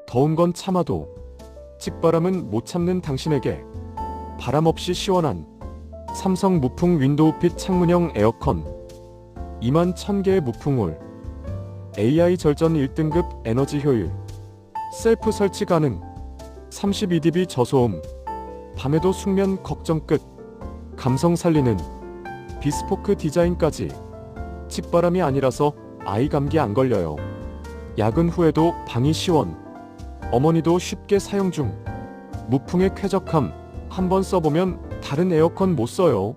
더운 건 참아도 찌바람은 못 참는 당신에게 바람 없이 시원한 삼성 무풍 윈도우핏 창문형 에어컨 2만 1000개의 무풍홀 AI 절전 1등급 에너지 효율 셀프 설치 가능 32dB 저소음 밤에도 숙면 걱정 끝 감성 살리는 비스포크 디자인까지 찌바람이 아니라서 아이 감기 안 걸려요. 야근 후에도 방이 시원 어머니도 쉽게 사용 중 무풍의 쾌적함 한번 써보면 다른 에어컨 못 써요.